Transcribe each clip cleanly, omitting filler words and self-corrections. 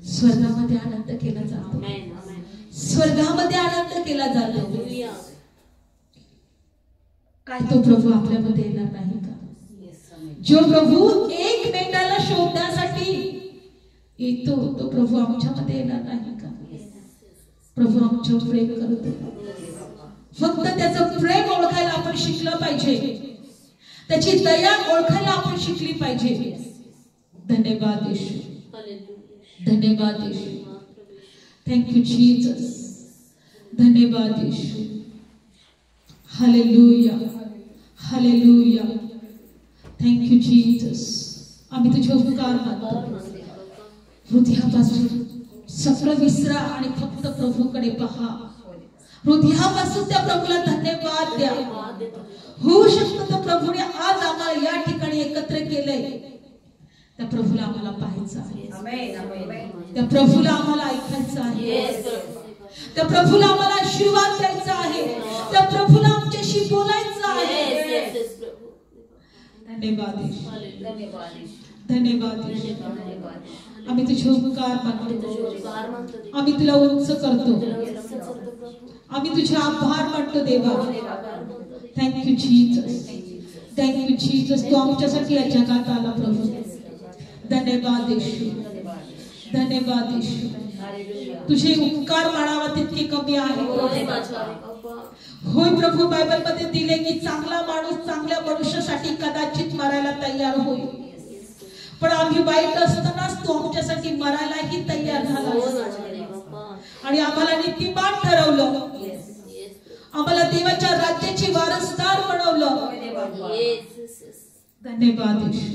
स्वर्गामध्ये आनंद केला जातो, स्वर्गामध्ये आनंद केला जातो। काय तो प्रभू आपल्यामध्ये येणार नाही का? जो प्रभू एक मेंढ्याला शोधण्यासाठी येतो तो प्रभू आमच्यामध्ये येणार नाही का? प्रभू आमच्यावर प्रेम करतो। फक्त त्याचं प्रेम ओळखायला आपण शिकलं पाहिजे, त्याची दया ओळखायला आपण शिकली पाहिजे। धन्यवाद येशू, धन्यवाद येशू, थँक्यू जीसस, धन्यवाद Yeshu. Hallelujah, hallelujah, thank you Jesus. आम्ही तुझे उपकार मानतो। हृदयापासून सगळं विसरा आणि फक्त प्रभूकडे पहा। हृदयापासून त्या प्रभूला धन्यवाद द्या। होऊ शकतो तो प्रभूने आज आम्हाला या ठिकाणी एकत्र केलंय, त्या प्रभूला आम्हाला पाहायचं आहे, त्या प्रभूला आम्हाला ऐकायचं आहे, त्या प्रभूला आम्हाला आशीर्वाद द्यायचा आहे, त्या प्रभूला आमच्याशी बोलायचं आहे। धन्यवाद, धन्यवाद। आम्ही तुझे उपकार मानतो, आम्ही तुला उंच करतो, आम्ही तुझे आभार मानतो देवा। Thank you Jesus, thank you Jesus. तू आमच्यासाठी या जगात आला प्रभू। धन्यवाद येशू, धन्यवाद येशू। तुझे उपकार मानावा तितके कमी आहे। होय प्रभू, बायबल मध्ये दिले की चांगला माणूस चांगल्या मनुष्यासाठी कदाचित मरायला तयार होईल, पण आम्ही वाईट असतानाच तो आमच्यासाठी मरायलाही तयार झाला आणि आम्हाला नीतिमान ठरवलं, आम्हाला देवाच्या राज्याची वारसदार बनवलं। धन्यवाद येशू,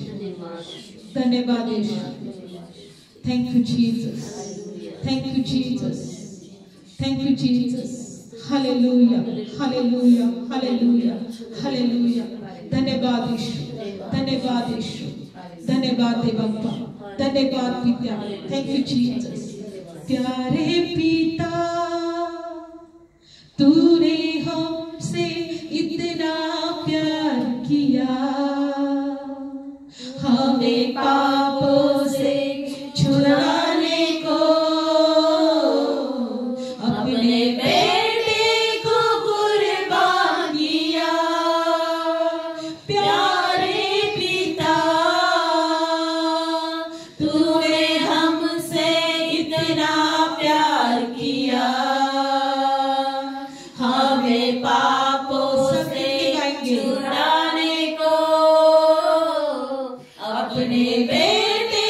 धन्यवाद Yeshu. Thank you Jesus, thank you Jesus, thank you Jesus. Hallelujah, hallelujah, hallelujah, hallelujah. धन्यवाद येशू, धन्यवाद येशू, धन्यवाद दे बाप्पा, धन्यवाद पिता। Thank you Jesus. प्यारे पिता, तूने हमसे इतना प्यार किया, हमें पापों से छुड़ाने को अपने बेटे को कुर्बान किया। प्यारे पिता, तूने हमसे इतना प्यार किया, हमें पापों से छुड़ाने को अपने बेटे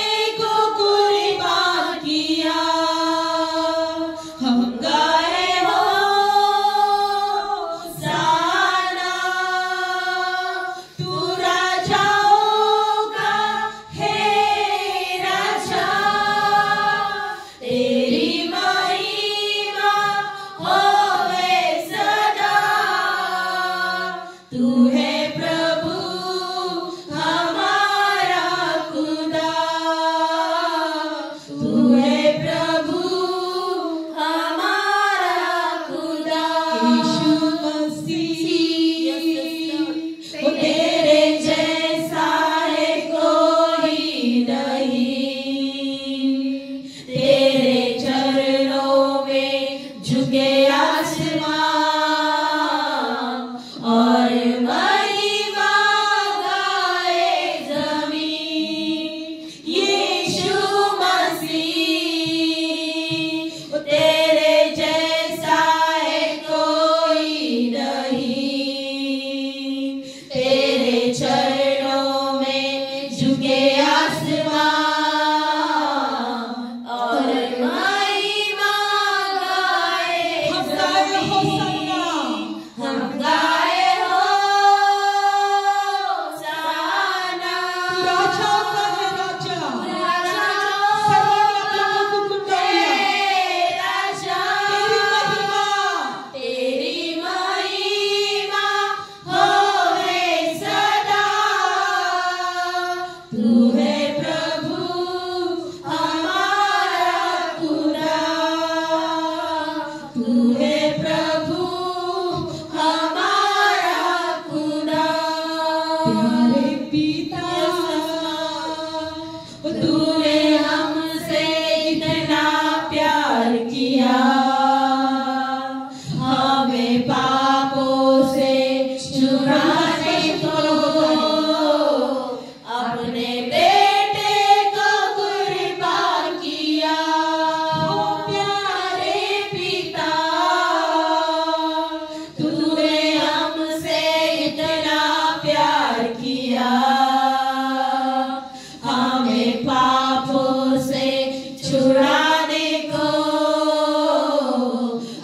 छुड़ाने को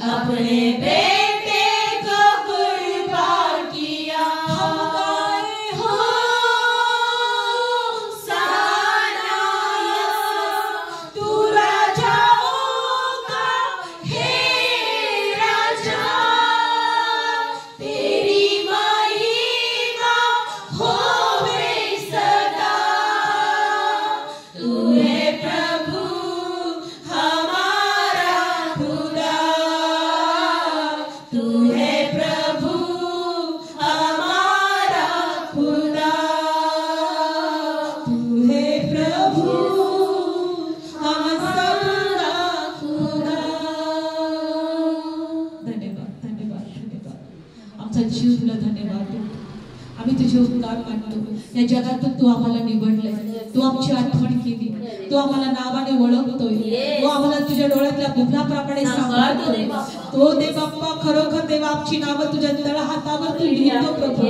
अपने बेटे को कुर्बान किया। हो साना तू राजाओं का हे राजा, तेरी महिमा होवे सदा। तू है प्रभु हमारा खुदा, तू है प्रभु हमारा खुदा, तू है प्रभु हम सबका खुदा। धन्यवाद धन्यवाद धन्यवाद, आमचा जीव तुला धन्यवाद देतो। आम्ही तुझे उपकार मानतो। या जगातून तू आम्हाला निवडलंय, तू आमची आठवण केली, तू आम्हाला नावाने ओळखतोय, तू आम्हाला तुझ्या डोळ्यातल्या बुबलाप्रमाणे सांभाळतोय। तो देव बाप्पा, खरोखर देवा आमची नावं तुझ्या तळहातावर तू लिहितो प्रभू।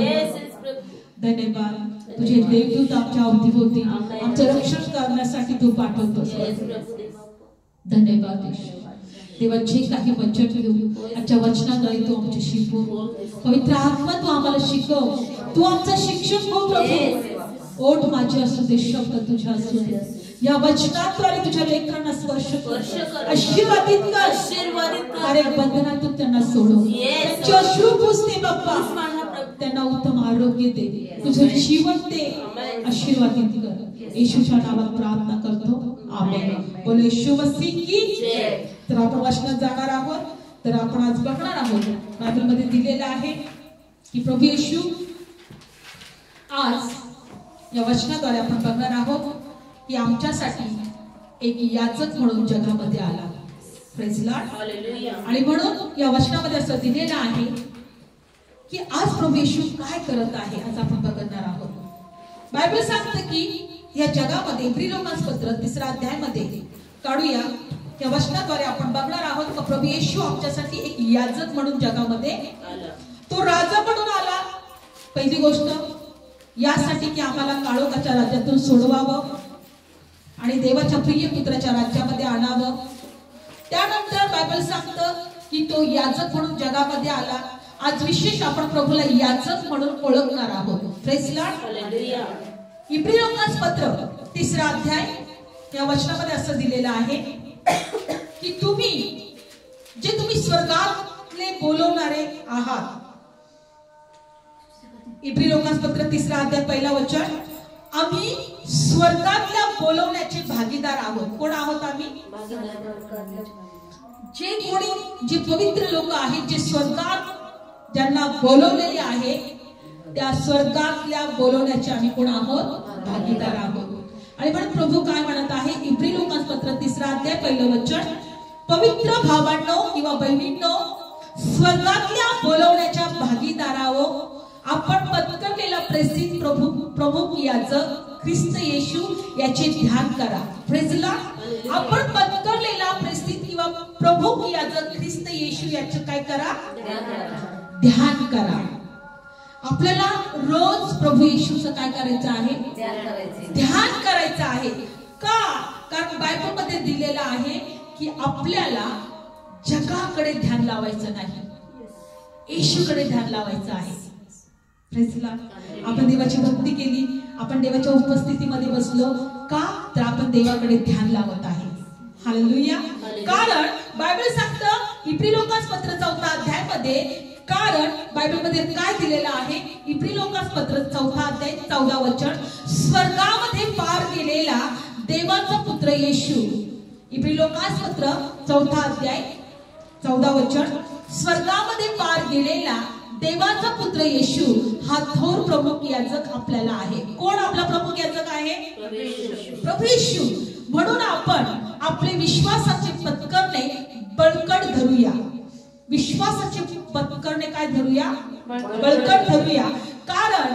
धन्यवाद, तुझे देवदूत आमच्या अवतीभोवती आमचं रक्षण करण्यासाठी तू पाठवतोस। धन्यवाद देवा, जे काही वचन देऊ आजच्या वचनाद्वारे तू आमच्याशी बोल। पवित्र आत्मा तू आम्हाला शिकव, तू आमचा शिक्षक हो प्रभू। ओठ माझे असू दे, शब्द तुझ्या असू दे, या वचनाद्वारे तुझ्या लेकरांना स्पर्श कर, आशीर्वादित कर, अरे बंधनातून त्यांना सोडव, त्यांचे अश्रू पुसते बाप्पा, त्यांना उत्तम आरोग्य दे, तुझं जीवन दे, आशीर्वादित कर। येशूच्या नावात प्रार्थना करतो, आमेन। बोलो येशू मसीह की जय। तर आपण वचनात जाणार आहोत, तर आपण आज बघणार आहोत बायबलमध्ये दिलेलं आहे की प्रभू येशू आज या वचनाद्वारे आपण बघणार आहोत की आमच्यासाठी एक याजक म्हणून जगामध्ये आला। Praise Lord, hallelujah. आणि म्हणून या वचनामध्ये असं दिलेलं आहे की आज प्रभू येशू काय करत आहे, आज आपण बघणार आहोत। बायबल सांगते की या जगामध्ये इब्री लोकांपत्र 3 अध्यायामध्ये काढूया, या वचनाद्वारे आपण बघणार आहोत की प्रभू येशू आमच्यासाठी एक याजक म्हणून जगामध्ये आला। तो राजा म्हणून आला। पहिली गोष्ट यासाठी की आम्हाला काळोखाच्या राज्यातून सोडवावं आणि देवाच्या प्रिय पुत्राच्या राज्यामध्ये आणावं। त्यानंतर बायबल सांगतं की तो याजक म्हणून जगामध्ये आला। आज विशेष आपण प्रभूला याजक म्हणून ओळखणार आहोत। Praise Lord, hallelujah. इब्री लोकांपत्र 3 अध्याय या वचनामध्ये असं दिलेलं आहे की तुम्ही स्वर्गातले बोलवणारे आहात। इब्री लोकांपत्र 3 अध्याय पहिला वचन, आम्ही स्वर्गातल्या बोलवण्याचे भागीदार आहोत। कोण आहोत आम्ही? जे पवित्र लोक आहेत, जे स्वर्गात ज्यांना बोलवलेले आहे, त्या स्वर्गातल्या बोलवण्याचे आम्ही कोण आहोत? भागीदार आहोत। आणि म्हणून प्रभू काय म्हणत आहे? इब्री लोकांपत्र 3 अध्याय पहिलं वचन, पवित्र भावांनो किंवा बहिणींनो, स्वर्गातल्या बोलवण्याच्या भागीदारावो आपण पत्करलेला प्रसिद्ध प्रमुख याजक ख्रिस्त येशू याचे ध्यान करा। प्रेज लॉर्ड, आपण पत्करलेला प्रसिद्ध किंवा प्रमुख याजक ख्रिस्त येशू याचे काय करा? ध्यान करा। आपल्याला रोज प्रभू येशूचं काय करायचं आहे? ध्यान करायचं आहे। का? कारण बायबलमध्ये दिलेलं आहे की आपल्याला जगाकडे ध्यान लावायचं नाही, येशूकडे ध्यान लावायचं आहे। प्रेज लॉर्ड, आपण देवाची भक्ती केली, आपण देवाच्या उपस्थितीमध्ये बसलो का? तर आपण देवाकडे ध्यान लावत आहे। हालेलुया। कारण बायबल सांगतं इब्री लोकांपत्र 4 अध्यायामध्ये, कारण बायबलमध्ये काय दिलेलं आहे? इब्री लोकांपत्र 4 अध्याय 14 वचन, स्वर्गामध्ये पार गेलेला देवाचा पुत्र येशू। इब्री लोकांपत्र 4 अध्याय 14 वचन, स्वर्गामध्ये पार गेलेला देवाचा पुत्र येशू हा थोर प्रमुख याजक आपल्याला आहे। कोण आपला प्रमुख याजक आहे? प्रभू येशू। म्हणून आपण आपले विश्वासाचे पत्करणे बळकट धरूया। विश्वासाचे पत्करणे काय धरूया? बळकट धरूया। कारण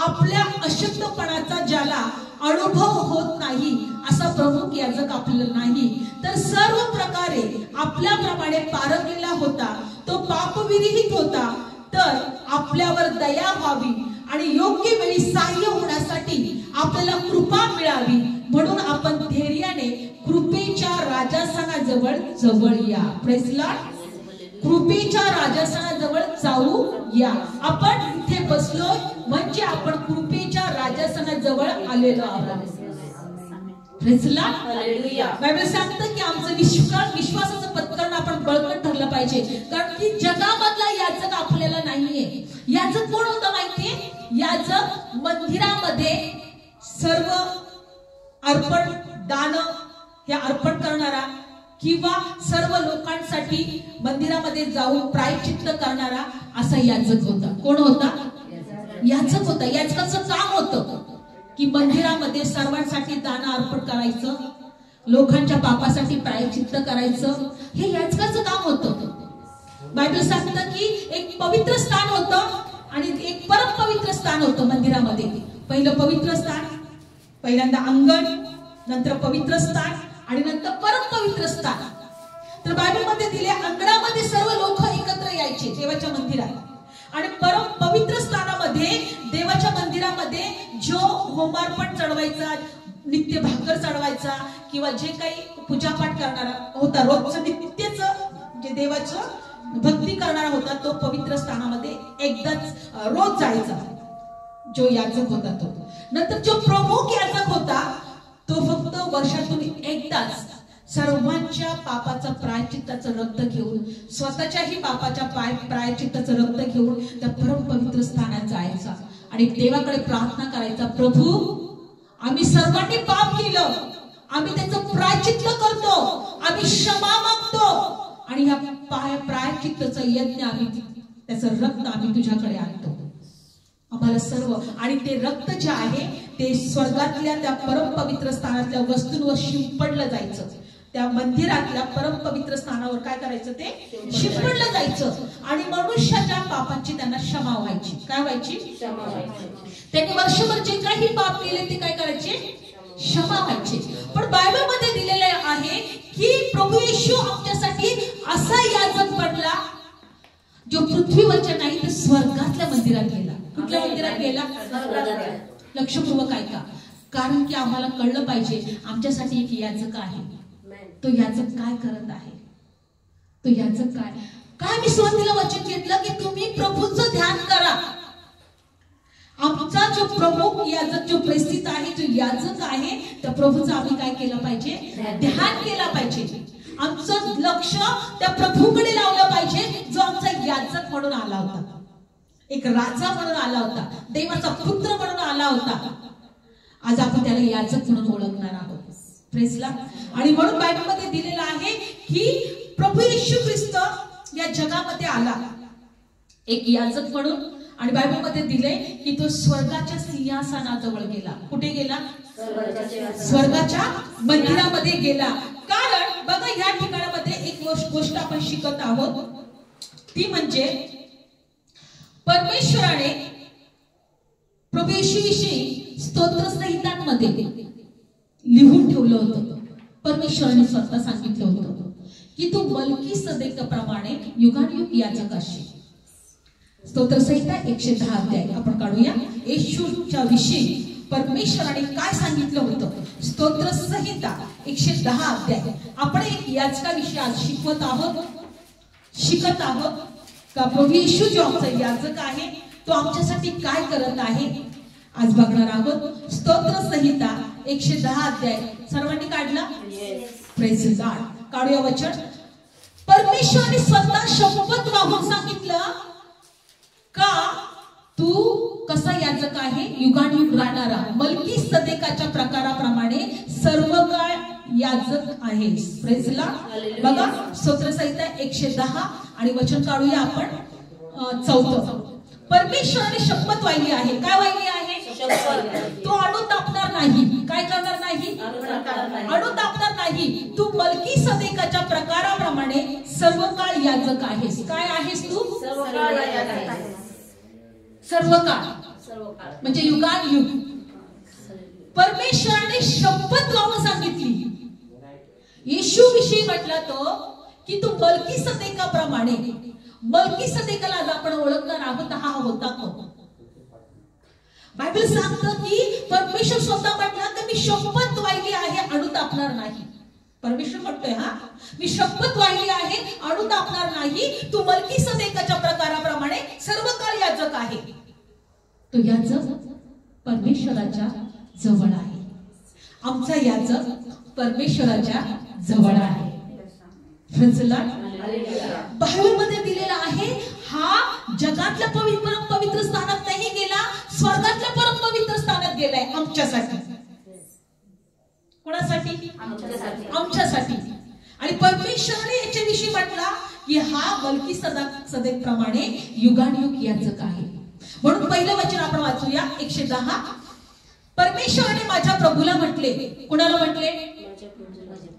आपल्या अशक्तपणाचा ज्याला अनुभव होत नाही असा प्रमुख याजक आपल्याला नाही, तर सर्व प्रकारे आपल्याप्रमाणे पारंगलेला होता, तो पापविरहित होता, तर आपल्यावर दया व्हावी आणि योग्य वेळी सहाय्य होण्यासाठी आपल्याला कृपा मिळावी, म्हणून आपण धैर्याने कृपेच्या राजा राजासनाजवळ जवळ या. Praise Lord. कृपेच्या राजासनाजवळ जाऊ या. आपण इथे बसलोय म्हणजे आपण कृपेच्या राजासनाजवळ आलेलो आहोत. Praise Lord. हालेलुया. बायबल सांगतं की आमचं विश्वासाचं पत्करण आपण बळकट ठरलं पाहिजे, कारण की जगामधला याजक आपल्याला नाहीये. याजक कोण होतं माहितीये? याजक मंदिरामध्ये सर्व अर्पण दान हे अर्पण करणारा किंवा सर्व लोकांसाठी मंदिरामध्ये जाऊन प्रायश्चित्त करणारा असा याजक होता. कोण होता? याजक होता. याजकाचं काम होतं की मंदिरामध्ये सर्वांसाठी दान अर्पण करायचं, लोकांच्या पापासाठी प्रायश्चित्त करायचं, हे याजकाचं काम होतं. बायबल सांगतं की एक पवित्र स्थान होतं आणि एक परम पवित्र स्थान होतं मंदिरामध्ये. पहिलं पवित्र स्थान, पहिल्यांदा अंगण, नंतर पवित्र स्थान आणि नंतर परम पवित्र स्थान. तर बायबलमध्ये दिले अंगणामध्ये सर्व लोक एकत्र यायचे देवाच्या मंदिरात, आणि परम पवित्र स्थानामध्ये देवाच्या मंदिरामध्ये जो होमार्पण चढवायचा, नित्य भाकर चढवायचा किंवा जे काही पूजापाठ करणारा होता, रोजचं नित्यचं जे देवाचं भक्ती करणारा होता, तो पवित्र स्थानामध्ये एकदाच रोज जायचा जो याजक होता तो. नंतर जो प्रमुख याजक होता तो फक्त वर्षातून एकदाच सर्वांच्या पापाचं प्रायश्चित्ताचं रक्त घेऊन, स्वतःच्याही पापाच्या प्रायश्चित्ताचं रक्त घेऊन त्या परम पवित्र स्थानात जायचा आणि देवाकडे प्रार्थना करायचा, प्रभू आम्ही सर्वांनी पाप केलं, आम्ही त्याचं प्रायश्चित्त करतो, आम्ही क्षमा मागतो आणि ह्या प्रायश्चित्ताचं यज्ञ आम्ही, त्याचं रक्त आम्ही तुझ्याकडे आणतो. आम्हाला सर्व, आणि ते रक्त जे आहे ते स्वर्गातल्या त्या परम पवित्र स्थानातल्या वस्तूंवर शिंपडलं जायचं. त्या मंदिरातल्या परम पवित्र स्थानावर काय करायचं? ते शिंपडलं जायचं आणि मनुष्याच्या पापांची त्यांना क्षमा व्हायची. काय व्हायची? क्षमा व्हायची. त्यांनी वर्षभर जे काही पाप केले ते काय करायचे? क्षमा व्हायचे. पण बायबल मध्ये दिलेले आहे की प्रभू येशू आमच्यासाठी असा याजक बनला जो पृथ्वीवरच्या नाही तर स्वर्गातल्या मंदिरात गेला. कुठल्या मंदिरात गेला? लक्षपूर्वक ऐका, कारण की आम्हाला कळलं पाहिजे आमच्यासाठी एक याजक आहे. तो याजक काय करत आहे? तो याजक काय मी सुरुवातीला वचन घेतलं की तुम्ही प्रभूचं ध्यान करा. आमचा जो प्रमुख याजक, जो प्रेषित आहे, जो याजक आहे, त्या प्रभूचं आम्ही काय केलं पाहिजे? ध्यान केलं पाहिजे. आमचं लक्ष त्या प्रभूकडे लावलं पाहिजे जो आमचा याजक म्हणून आला होता, एक राजा म्हणून आला होता, देवाचा पुत्र म्हणून आला होता. आज आपण त्याला याजक म्हणून ओळखणार आहोत. Praise Lord. आणि म्हणून बायबलमध्ये दिलेलं आहे की प्रभू येशू ख्रिस्त या जगामध्ये आला एक याजक म्हणून, आणि बायबलमध्ये दिले की तो स्वर्गाच्या सिंहासनाजवळ गेला. कुठे गेला? स्वर्गाच्या मंदिरामध्ये गेला. कारण बघा या ठिकाणामध्ये एक गोष्ट आपण शिकत आहोत, ती म्हणजे परमेश्वराने प्रभू येशूविषयी स्तोत्र संहितांमध्ये लिहून ठेवलं होतं. परमेश्वराने स्वतः सांगितलं होतं की तू मल्कीसदेकाप्रमाणे युगानुयुग याजक असशील. स्तोत्र संहिता 110 अध्याय आपण काढूया. येशूच्या विषयी परमेश्वराने काय सांगितलं होतं? स्तोत्र संहिता 110 अध्याय. आपण एक याजकाविषयी आज शिकत आहोत का प्रभू येशू जो आमचा याजक आहे तो आमच्यासाठी काय करत आहे आज बघणार आहोत. स्तोत्र संहिता 110 अध्याय सर्वांनी काढला? Praise Lord. काढूया वचन. परमेश्वराने स्वतः शपथ वाहून सांगितलं का तू कसा याजक आहे? युगानुयुग राहणारा, मल्कीसदेकाच्या प्रकाराप्रमाणे सर्व काळ याजक आहे. Praise Lord. बघा स्तोत्र संहिता 110 आणि वचन काढूया आपण 4. परमेश्वराने शपथ वाहिली आहे. काय वाहिली आहे? तो अणू तापणार नाही. काय करणार नाही? अणू तापणार नाही. तू मल्कीसदेकाच्या प्रकाराप्रमाणे सर्व काळ याजक आहेस. काय आहेस तू? सर्व काळ म्हणजे युगानुयुग. परमेश्वराने शपथ लावून सांगितली. येशू विषयी म्हटला तो की तू मल्कीसदेकाप्रमाणे, मल्कीसदेकाला आज आपण ओळखणार आहोत. हा होता तो. बायबल सांगतं की परमेश्वर स्वतः म्हटला की मी शपथ वाहिली आहे, अणू तापणार नाही. परमेश्वर म्हणतोय, हा मी शपथ वाहिली आहे, अणू दाबणार नाही. तू मल्कीसदेकाच्या प्रकाराप्रमाणे सर्व काळ याजक आहे. तो याजक परमेश्वराच्या जवळ आहे. आमचा याजक परमेश्वराच्या जवळ आहे. बायबलमध्ये दिलेला आहे, हा जगातल्या पवित्र स्थानात नाही गेला, स्वर्गातल्या परम पवित्र स्थानात गेलाय आमच्यासाठी. कोणासाठी? आमच्यासाठी. आणि परमेश्वराने याच्याविषयी म्हटला की हा मल्कीसदेक प्रमाणे युगानुयुग याजक आहे. म्हणून पहिलं वचन आपण वाचूया, 110. परमेश्वराने माझ्या प्रभूला म्हटले. कुणाला म्हटले?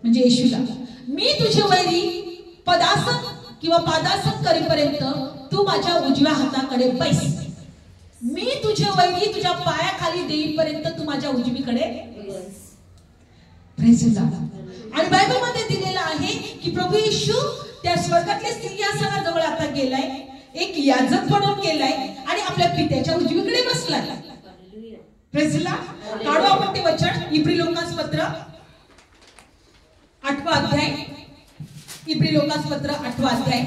म्हणजे येशूला. मी तुझे वैरी पदासन किंवा पादासन करेपर्यंत तू माझ्या उजव्या हाताकडे बैस. मी तुझे वैरी तुझ्या पायाखाली देईपर्यंत तू माझ्या उजवीकडे बैस. Praise the Lord. आणि बायबल मध्ये दिलेला आहे की प्रभू येशू त्या स्वर्गातल्या सिंहासनाजवळ आता गेलाय, एक याजक म्हणून गेलाय आणि आपल्या पित्याच्या उजवीकडे बसलाय. Praise the Lord. काढू आपण ते वचन, इब्री लोकांपत्र 8वा अध्याय. इब्री लोकांपत्र 8वा अध्याय.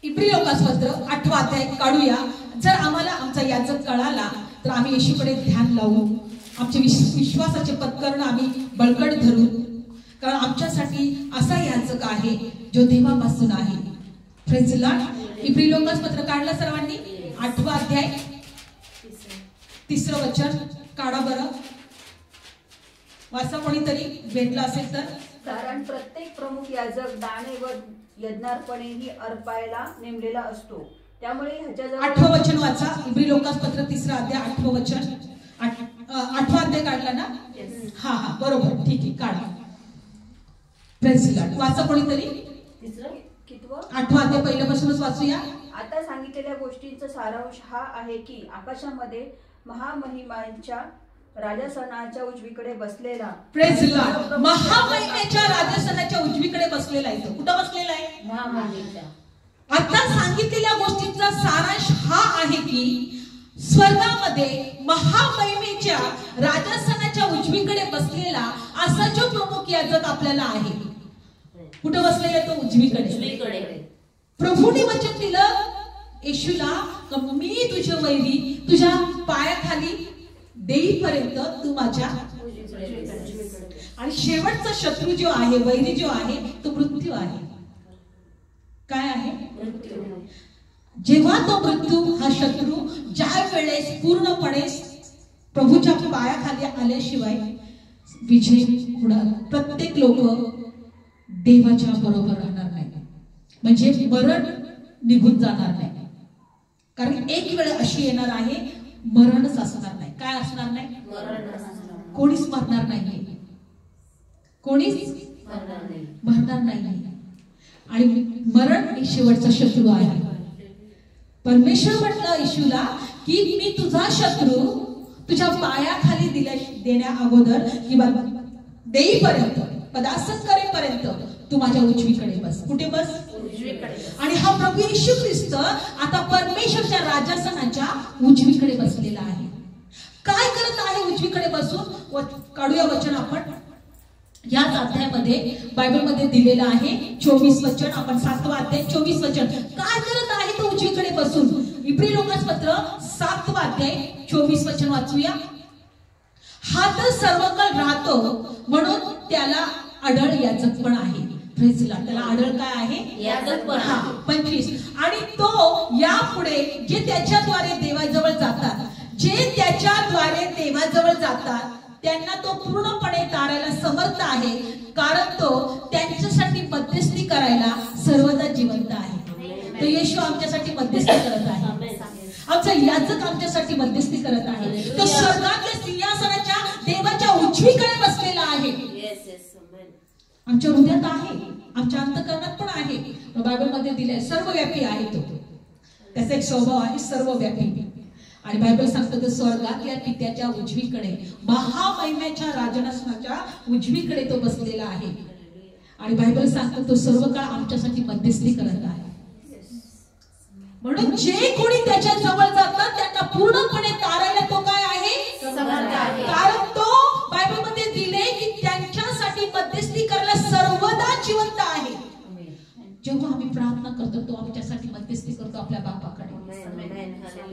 इब्री लोकांपत्र 8वा अध्याय काढूया. जर आम्हाला आमचा याजक कळाला तर आम्ही येशूकडे ध्यान लावू, आमचे विश्वासाचे पत्करण आम्ही बळकट धरू, कारण आमच्यासाठी असा याजक आहे जो देवापासून आहे. Praise the Lord. इब्री लोकांपत्र काढलं सर्वांनी? 8वा अध्याय 3रं वचन काढा बरं. वाचा कोणीतरी भेटला असेल तर. कारण प्रत्येक प्रमुख याजक दाणे व यज्ञार्पणेही अर्पायला नेमलेला असतो, त्यामुळे ह्याच्याजवळ 8वं वचन वाचा. इब्री लोकांपत्र 3रा अध्याय 8वं वचन. 8वा अध्याय काढला ना? हा हा बरोबर, ठीक आहे, काढा. Praise the Lord. वाचा कोणीतरी. 8वा अध्याय पहिल्यापासूनच वाचूया. आता सांगितलेल्या गोष्टींचा सारांश हा आहे की आकाशामध्ये महामहिमांच्या राजासनाच्या उजवीकडे बसलेला. Praise the Lord. महामहिमेच्या राजासनाच्या उजवीकडे बसलेला आहे. तो कुठं बसलेला आहे? महामहिमेच्या. आता सांगितलेल्या गोष्टींचा सारांश हा आहे की स्वर्गामध्ये महामहिमेच्या राजासनाच्या उजवीकडे बसलेला असा जो प्रमुख याजक आपल्याला आहे. कुठं बसलेला आहे तो? उजवीकडे. प्रभूने वचन दिलं येशूला, मी तुझे वैरी तुझ्या पायाखाली देईपर्यंत तू माझ्या. आणि शेवटचा शत्रू जो आहे, वैरी जो आहे, तो मृत्यू आहे. काय आहे? मृत्यू. जेव्हा तो मृत्यू हा शत्रू ज्या वेळेस पूर्णपणे प्रभूच्या पायाखाली आल्याशिवाय विजय होणार. प्रत्येक लोक देवाच्या बरोबर राहणार नाही, म्हणजे मरण निघून जाणार नाही. कारण एक वेळ अशी येणार आहे मरणच असणार नाही. काय असणार नाही? मरण. कोणीच मरणार नाही, कोणीच मरणार नाही. आणि मरण ही शेवटचा शत्रू आहे. परमेश्वर म्हटलं येशूला की मी तुझा शत्रू तुझ्या पायाखाली देण्या अगोदर किंवा देईपर्यंत, पदासन करेपर्यंत तू माझ्या उजवीकडे बस. कुठे बस? उजवीकडे. आणि हा प्रभू येशू ख्रिस्त आता परमेश्वरच्या राजासनाच्या उजवीकडे बसलेला आहे. काय करत आहे उजवीकडे बसून? काढूया वचन आपण. याच अध्यायामध्ये बायबलमध्ये दिलेलं आहे 24 वचन. आपण 7वा अध्याय 24 वचन. काय करत आहे तो उजवीकडे बसून? इब्री लोकांपत्र 7वा अध्याय 24 वचन वाचूया. हा तर सर्व काळ राहतो म्हणून त्याला अढळ याजकपण आहे. Praise the Lord. त्याला अढळ काय आहे? याजकपण. 25. आणि तो यापुढे जे त्याच्याद्वारे देवाजवळ जातात, जे त्याच्याद्वारे देवाजवळ जातात त्यांना तो पूर्णपणे तारायला समर्थ आहे, कारण तो त्यांच्यासाठी मध्यस्थी करायला सर्वदा जिवंत आहे. तो येशू आमच्यासाठी मध्यस्थी करत आहे. आमचा याजक आमच्यासाठी मध्यस्थी करत आहे. तो स्वर्गातल्या सिंहासनाच्या देवाच्या उजवीकडे बसलेला आहे. आमच्या हृदयात आहे, आमच्या अंतःकरणात पण आहे. बायबलमध्ये दिले सर्वव्यापी आहे तो. त्याचा एक स्वभाव आहे सर्वव्यापी. आणि बायबल सांगतो तो स्वर्गातल्या पित्याच्या उजवीकडे, महामहिमेच्या राजासनाच्या उजवीकडे तो बसलेला आहे. आणि बायबल सांगतो तो सर्व काळ आमच्यासाठी मध्यस्थी करत आहे. म्हणून जे कोणी त्याच्या जवळ जातात त्यांना पूर्णपणे तारायला तो काय आहे? कारण तो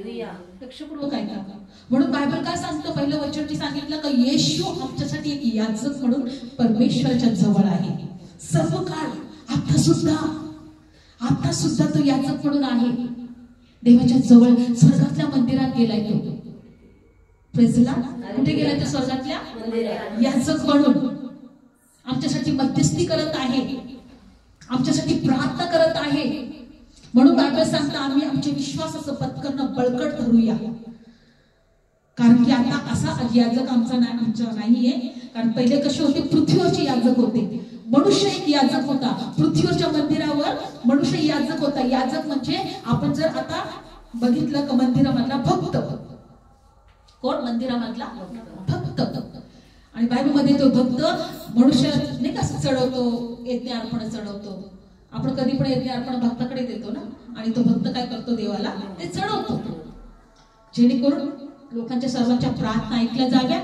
लक्षपूर्वक ऐका. म्हणून बायबल काय सांगतं, पहिलं वचन सांगितलं का येशू आमच्यासाठी एक याजक म्हणून परमेश्वराच्या जवळ आहे. सर्व काळ आता सुद्धा तो याजक म्हणून आहे. देवाच्या जवळ स्वर्गातल्या मंदिरात गेलाय तो. प्रेझ ला. कुठे गेलाय तो? स्वर्गातल्या मंदिरात याजक म्हणून आमच्यासाठी मध्यस्थी करत आहे, आमच्यासाठी प्रार्थना करत आहे. म्हणून बायबल सांगता आम्ही आमच्या विश्वासाचं पत्करण बळकट धरूया. कारण की आता असा याजक आमचा नाहीये. कारण पहिले कसे होते, पृथ्वीवरचे याजक होते. मनुष्य एक याजक होता, पृथ्वीवरच्या मंदिरावर मनुष्य याजक होता. याजक म्हणजे आपण जर आता बघितलं का मंदिरामधला भक्त. कोण? मंदिरामधला भक्त. आणि बायबल मध्ये तो भक्त मनुष्य नाही का चढवतो, यज्ञ अर्पण चढवतो. आपण कधी पण यज्ञ अर्पण भक्ताकडे देतो ना, आणि तो भक्त काय करतो, देवाला ते चढवतो, जेणेकरून लोकांच्या सर्वांच्या प्रार्थना ऐकल्या जाव्या,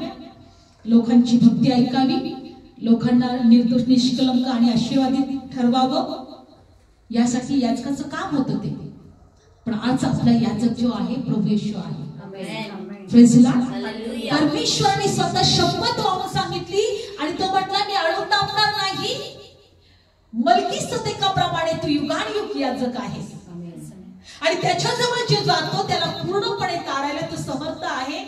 लोकांची भक्ती ऐकावी, लोकांना निर्दोष निष्कलंक आणि आशीर्वादित ठरवावं, यासाठी याजकाचं काम होतं ते. पण आज आपला याजक जो आहे प्रभू येशू आहे. Praise Lord. परमेश्वराने स्वतः शपथ वाहून सांगितली आणि तो म्हटला मी अळून टाकणार नाही. मल्कीसदेकाप्रमाणे तू युगानुयुग याजक आहेस. आणि त्याच्याजवळ जे जातो त्याला पूर्णपणे तारायला तो समर्थ आहे.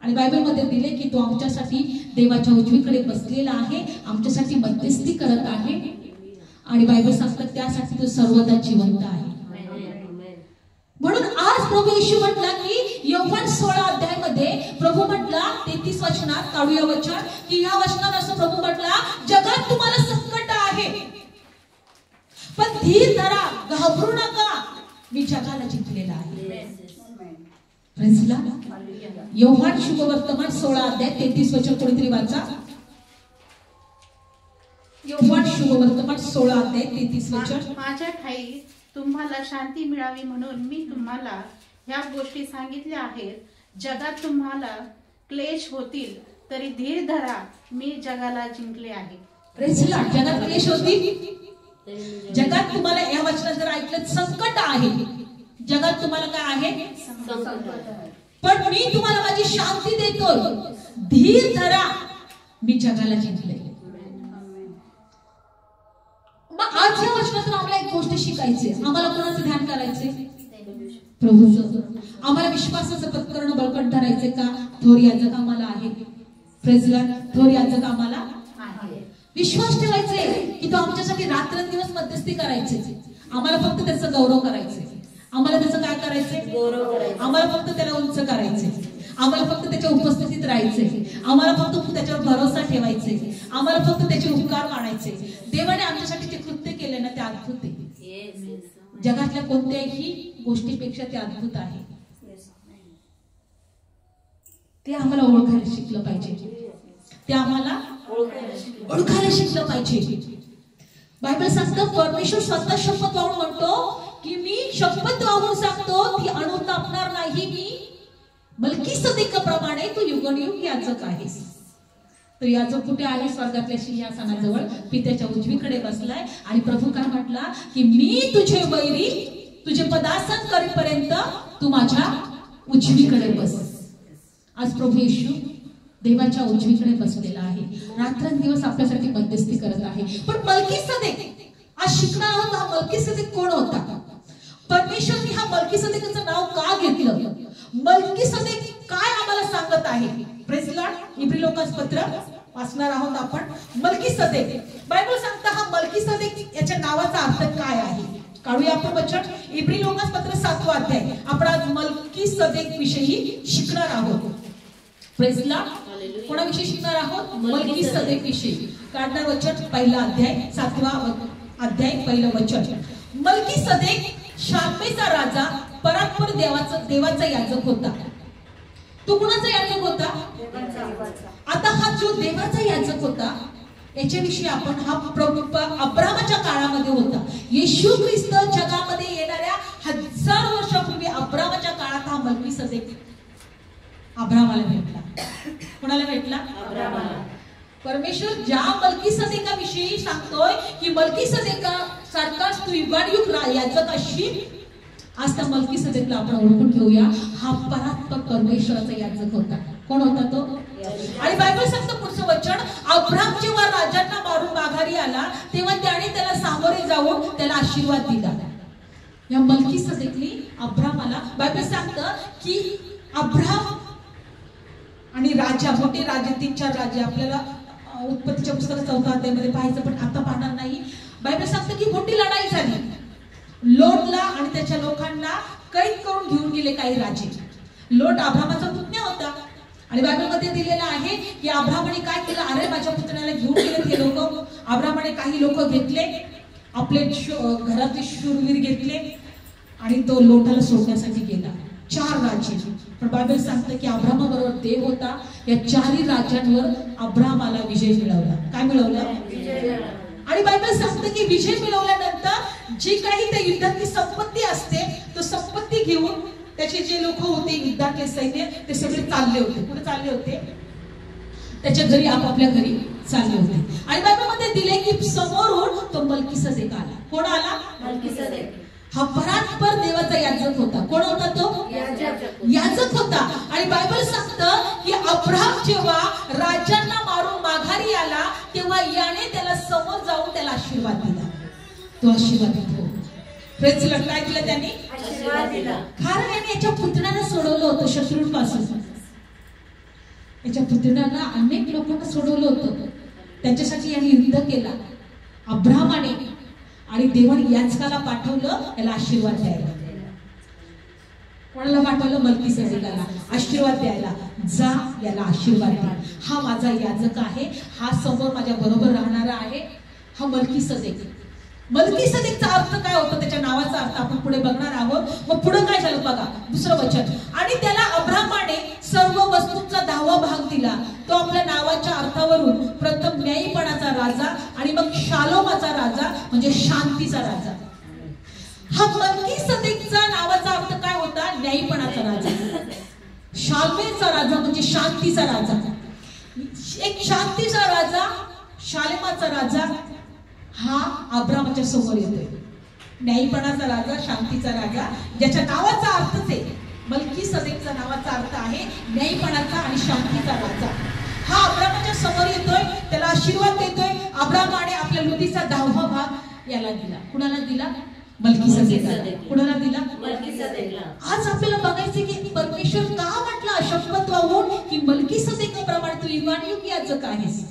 आणि बायबल मध्ये दिले की तो आमच्यासाठी देवाच्या उजवीकडे बसलेला आहे, आमच्यासाठी मध्यस्थी करत आहे. आणि बायबल सांगतात त्यासाठी तो सर्वदा जिवंत आहे. म्हणून आज प्रभू येशू म्हटला की योहान 16 अध्यायामध्ये प्रभू म्हटला 33 वचनात, काढूया वचन, की या वचनात असं प्रभू म्हटला, जगात तुम्हाला संकट आहे पण धीर धरा, घाबरू नका, मी जगाला जिंकलेला आहे. Praise Lord. योहान शुभवर्तमान 16 अध्याय 33 वचन कोणीतरी वाचा. योहान शुभवर्तमान 16 अध्याय 33 वचन. माझ्या ठाई तुम्हाला शांती मिळावी म्हणून मी तुम्हाला ह्या गोष्टी सांगितल्या आहेत. जगात तुम्हाला क्लेश होतील तरी धीर धरा, मी जगाला जिंकले आहे. Praise Lord. जगात क्लेश होतील, जगात तुम्हाला या वचनात जर ऐकलं संकट आहे, जगात तुम्हाला काय आहे, पण मी तुम्हाला माझी शांती देतो, धीर धरा, मी जगाला जिंकले. मग आज या वचनातून आम्हाला एक गोष्ट शिकायची, आम्हाला कोणाचं ध्यान करायचे, प्रभूचं. आम्हाला विश्वासाचं पत्करण बळकट धरायचे का, थोर याजक आम्हाला आहे. Praise Lord. थोर याजक आम्हाला आहे. विश्वास ठेवायचे की तो आमच्यासाठी रात्रंदिवस मध्यस्थी करायचे. आम्हाला फक्त त्याचा गौरव करायचे, आम्हाला त्याचं काय करायचे, गौरव करायचे. आम्हाला फक्त त्याला उंच करायचे, आम्हाला फक्त त्याच्या उपस्थितीत राहायचे, आम्हाला फक्त त्याच्यावर भरोसा ठेवायचे, आम्हाला फक्त त्याचे उपकार मानायचे. देवाने आमच्यासाठी जे कृत्य केले ना ते अद्भुत आहे. जगातल्या कोणत्याही गोष्टीपेक्षा ते अद्भुत आहे. ते आम्हाला ओळखायला शिकलं पाहिजे, ते आम्हाला ओळखायला शिकलं पाहिजे. बायबल सांगतं परमेश्वर स्वतः शपथ वाहून म्हणतो की मी शपथ वाहून सांगतो ती अणू तापणार नाही, मी मल्कीसदेकाप्रमाणे तू युगानुयुग याजक आहेस. तो याजक कुठे आहे? स्वर्गातल्या सिंहासनाजवळ पित्याच्या उजवीकडे बसलाय. आणि प्रभू काय म्हटला की मी तुझे वैरी, तुझे पदासन करेपर्यंत तू माझ्या उजवीकडे बस. आज प्रभू येशू देवाच्या उजवीकडे बसलेला आहे, रात्रंदिवस आपल्यासाठी मध्यस्थी करत आहे. पण मल्कीसदेक आज शिकणार आहोत, हा मल्कीसदेक कोण होता? परमेश्वरने हा मल्कीसदेकाचं नाव का घेतलं? मल्कीसदेक काय आम्हाला सांगत आहे? Praise Lord. इब्री लोकांपत्र वाचणार आहोत आपण. मल्कीसदेक, बायबल सांगता हा मल्कीसदेक याच्या नावाचा अर्थ काय आहे? काढूया आपण वचन. इब्री लोकांपत्र 7 अध्याय. आपण आज मल्कीसदेक विषयी शिकणार आहोत. Praise Lord. कोणाविषयी शिकणार आहोत? मल्कीसदेक विषयी. काढणार वचन, पहिला अध्याय 7 अध्याय पहिलं वचन. मल्कीसदेक शालमेचा राजा, परात्पर देवाचा याजक होता. तो कुणाचा याजक होता? आता हा जो देवाचा याजक होता याच्याविषयी आपण हा अब्रामाच्या काळामध्ये होता. येशू ख्रिस्त जगामध्ये येणाऱ्या 1000 वर्षापूर्वी अब्रामाच्या काळात हा मल्कीसदेक अब्रामाला भेटला. कोणाला भेटला? अब्रामाला. परमेश्वर ज्या मल्कीसदेकाविषयी सांगतोय की मल्कीसदेका सारखाच तू युगानुयुग याजक असशील, आज त्या मल्कीसदेकला आपण ओळखून घेऊया. हा परात्पर परमेश्वराचा याजक होता. कोण होता तो? आणि बायबल सांगतं पुढचं वचन, अब्राम जेव्हा राजांना मारून माघारी आला तेव्हा त्याने त्याला सामोरे जाऊन त्याला आशीर्वाद दिला. या मल्कीसदेकनी अब्रामाला, बायबल सांगतं की अब्राम आणि राजा, मोठे राजे, 3-4 राजे आपल्याला उत्पत्तीच्या पुस्तकात 4 अध्यायामध्ये पाहायचं, पण आता पाहणार नाही. बायबल सांगतं की मोठी लढाई झाली. लोटला आणि त्याच्या लोकांना कैद करून घेऊन गेले काही राजे. लोट अब्रामाचा पुतण्या होता आणि बायबलमध्ये दिलेला आहे की अब्रामाने काय केलं, अरे माझ्या पुतण्याला घेऊन गेले हे लोक. अब्रामाने काही लोक घेतले, आपले घरातले शूरवीर घेतले आणि तो लोटाला सोडण्यासाठी गेला. 4 राजे. पण बायबल सांगतं की अब्रामाबरोबर देव होता. या 4 राज्यांवर अब्रामाला विजय मिळवला. काय मिळवला? आणि बायबल सांगतं की विजय मिळवल्यानंतर जी काही त्या युद्धातली संपत्ती असते, तो संपत्ती घेऊन त्याचे जे लोक होते युद्धातले सैन्य, ते सगळे चालले होते. कुठे चालले होते? त्याच्या घरी, आपापल्या घरी चालले होते. आणि बायबलमध्ये दिले की समोरून तो मल्कीसदेक आला. कोण आला? मल्कीसदेक. हा परात्पर देवाचा याजक होता. कोण होता तो? याजक होता. आणि बायबल सांगतं की अब्राम जेव्हा राजांना मारून माघारी आला तेव्हा याने त्याला समोर जाऊन त्याला आशीर्वाद दिला. तो आशीर्वाद दिला. Praise the Lord. काय दिलं त्यांनी? आशीर्वाद दिला. कारण याने याच्या पुतण्याला सोडवलं होतं शत्रूंपासून. याच्या पुतण्याला अनेक लोकांना सोडवलं होतं. त्याच्यासाठी याने युद्ध केला अब्रामाने. आणि देवाने याजकाला पाठवलं याला आशीर्वाद द्यायला. कोणाला पाठवलं? मल्कीसदेकाला आशीर्वाद द्यायला. जा, याला आशीर्वाद द्या. हा माझा याजक आहे, हा समोर माझ्या बरोबर राहणारा आहे. हा मल्कीसदेक. मल्कीसदेकचा अर्थ काय होता? त्याच्या नावाचा अर्थ आपण पुढे बघणार आहोत. मग पुढे काय झालं बघा, दुसरं वचन. आणि त्याला अब्रामाने सर्व वस्तूंचा 10वा भाग दिला. तो आपल्या नावाच्या अर्थावरून प्रथम न्यायीपणाचा राजा आणि मग शालोमाचा राजा म्हणजे शांतीचा राजा. हा मल्कीसदेकचा नावाचा अर्थ काय होता? न्यायीपणाचा राजा. शालोमेचा राजा म्हणजे शांतीचा राजा. एक शांतीचा राजा, शालेमाचा राजा हा अब्रामाच्या समोर येतोय. न्यायीपणाचा राजा, शांतीचा राजा, ज्याच्या नावाचा अर्थच आहे. मल्कीसदेकचा नावाचा अर्थ आहे न्यायीपणाचा आणि शांतीचा राजा. हा अब्रामाच्या समोर येतोय, त्याला आशीर्वाद देतोय. अब्रामाने आपल्या लुटीचा 10वा भाग याला दिला. कुणाला दिला? मल्कीसदेकाला. कुणाला दिला? मल्कीसदेकला. आज आपल्याला बघायचे की परमेश्वर का म्हटलं शपथ वाहून की मल्कीसदेकाप्रमाणे तू इमानयुक्त याजक आहेस.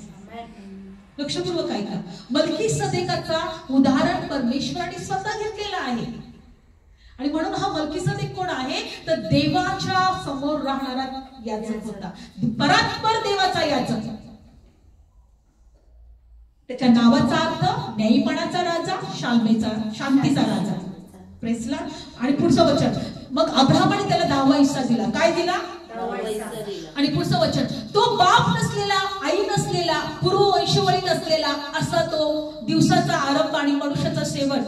लक्षपूर्वक ऐका. मल्कीसदेकाचा उदाहरण परमेश्वराने स्वतः घेतलेला आहे. आणि म्हणून हा मल्कीसदेक कोण आहे? तर देवाच्या समोर राहणारा याजक होता. परात्पर देवाचा याजक. त्याच्या नावाचा अर्थ न्यायीपणाचा राजा, शांतीचा राजा. Praise the Lord. आणि पुढचं वचन, मग अब्रामाने त्याला 10वा हिस्सा दिला. काय दिला? आणि पुढचं वचन, तो बाप नसलेला, आई नसलेला, पूर्ववंशवळी नसलेला असा तो दिवसाचा आरंभ आणि मनुष्याचा शेवट,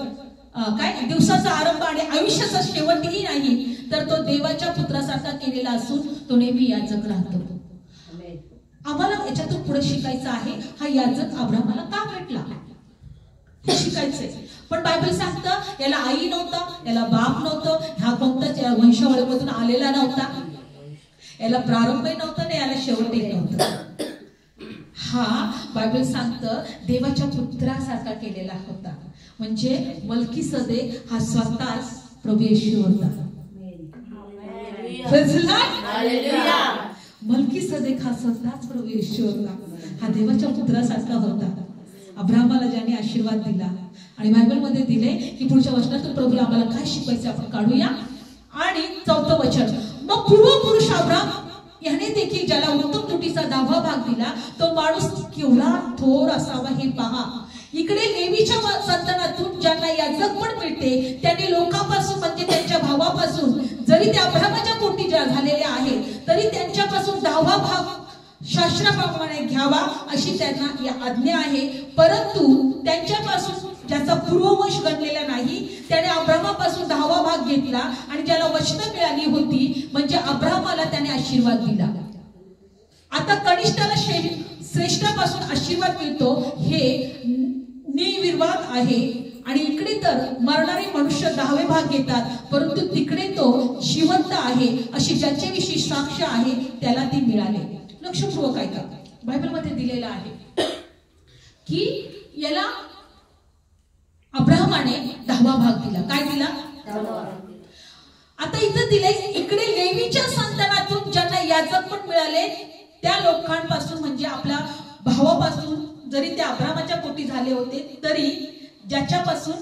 काय दिवसाचा आरंभ आणि आयुष्याचा शेवटही नाही, तर तो देवाच्या पुत्रासारखा केलेला असून तो नेहमी याजक राहतो. आम्हाला याच्यातून पुढे शिकायचं आहे हा याजक अब्रामाला का भेटला हे शिकायचंय. पण बायबल सांगतं याला आई नव्हता, याला बाप नव्हतं, हा कोणताच या वंशावळीमधून आलेला नव्हता, याला प्रारंभही नव्हता आणि याला शेवटही नव्हतं. हा बायबल सांगतं देवाच्या पुत्रासारखा केलेला होता. म्हणजे मल्कीसदेक हा स्वतःच प्रभू येशू होता. मल्कीसदेक हा स्वतःच प्रभू येशू होता. हा देवाच्या पुत्रासारखा होता. अब्रामाला ज्याने आशीर्वाद दिला. आणि बायबल मध्ये दिले की पुढच्या वचनातून प्रभूला आम्हाला काय शिकवायचं आपण काढूया. आणि 4थं वचन, मग पूर्वपुरुष अब्राम याने देखील ज्याला उत्तम तुटीचा 10वा भाग दिला तो माणूस केवढा थोर असावा हे पहा. इकडे लेवीच्या संतानातून ज्यांना याजक पण मिळते त्यांनी लोकांपासून म्हणजे त्यांच्या भावापासून जरी त्या अब्रामाच्या पोटी ज्या झालेल्या आहेत तरी त्यांच्यापासून 10वा भाग शास्त्राप्रमाणे घ्यावा अशी त्यांना या आज्ञा आहे. परंतु त्यांच्यापासून ज्याचा पूर्ववंश गणलेला नाही त्याने अब्रामापासून 10वा भाग घेतला आणि ज्याला वचनं मिळाली होती म्हणजे अब्रामाला त्याने आशीर्वाद दिला. आता कनिष्ठाला श्रेष्ठापासून आशीर्वाद मिळतो हे निर्विवाद आहे आणि इकडे तर मरणारे मनुष्य 10वे भाग घेतात, परंतु तिकडे तो जिवंत आहे अशी ज्याच्याविषयी साक्ष आहे त्याला ती मिळाले. लक्षपूर्वक ऐका, बायबलमध्ये दिलेलं आहे की याला अब्राहमाने 10वा भाग दिला. काय दिला? आता इथं दिले, इकडे लेवीच्या संतानातून ज्यांना याजक पण मिळाले त्या लोकांपासून, म्हणजे आपल्या भावापासून, जरी ते अब्राहमाच्या पोटी झाले होते तरी ज्याच्यापासून